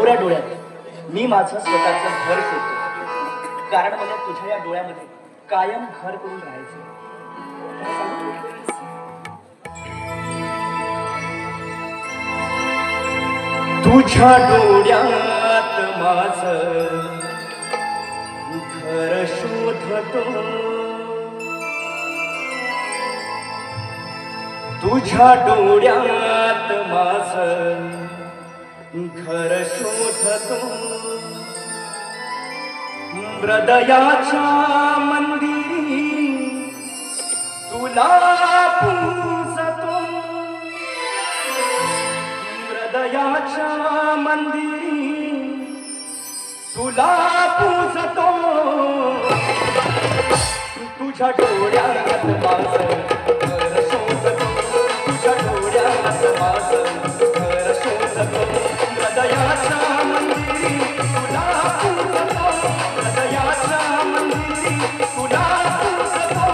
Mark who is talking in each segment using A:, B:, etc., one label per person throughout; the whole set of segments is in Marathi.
A: अपुऱ्या डोळ्यात मी माझं स्वतःचं घर शोधतो, कारण मला तुझ्या या डोळ्यामध्ये कायम घर करून राहायचं. तुझ्या डोळ्यात माझं घर शोधतो, तुझ्या डोळ्यात माझं घर शोधतो, हृदयाच्या मंदिरी तुला पूजतो, हृदयाच्या मंदिरी तुला पूजतो, तुझ्या डोळ्यात माझं घर शोधतो, तुझ्या डोळ्यात माझं घर शोधतो, हृदयाच्या मंदिरी तुला पूजतो, हृदयाच्या मंदिरी तुला पूजतो,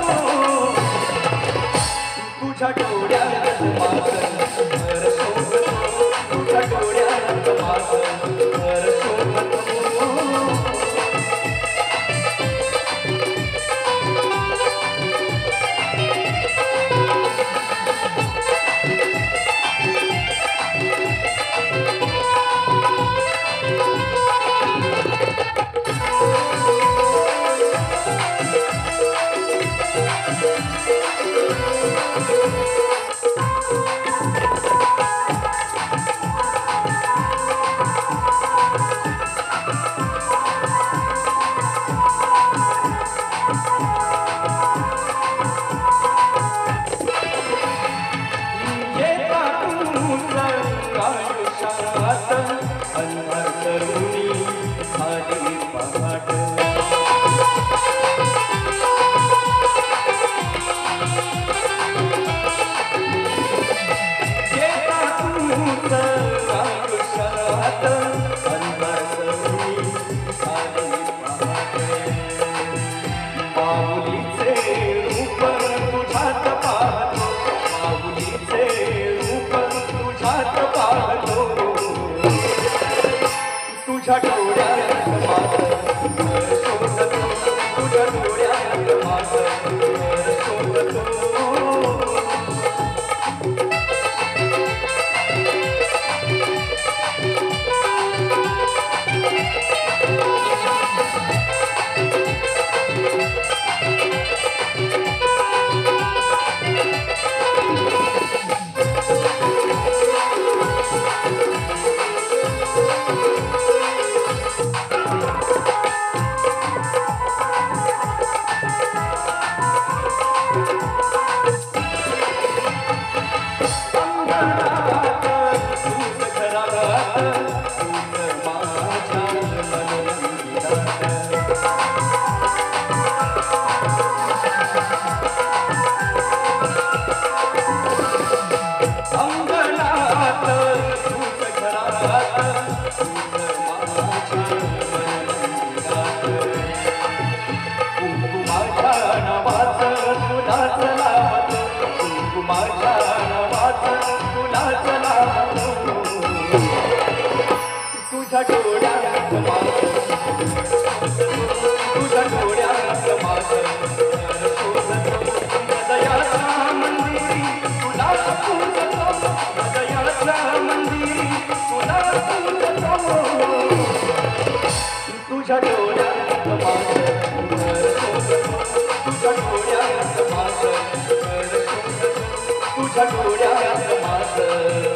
A: तुझ्या डोळ्यात माझं घर शोधतो, तुझ्या डोळ्यात माझं घर शोधतो. तुझ्या डोळ्यात माझं घर शोधतो, तुझ्या डोळ्यात माझं घर शोधतो. तुझ्या डोळ्यात माझं तुझ्या डोळ्यात माझं घर शोधतो, हृदयाच्या मंदिरी तुला पूजतो, हृदयाच्या मंदिरी तुला पूजतो, तुझ्या डोळ्यात माझं घर शोधतो, तुझ्या डोळ्यात माझं घर शोधतो, तुझ्या डोळ्यात माझं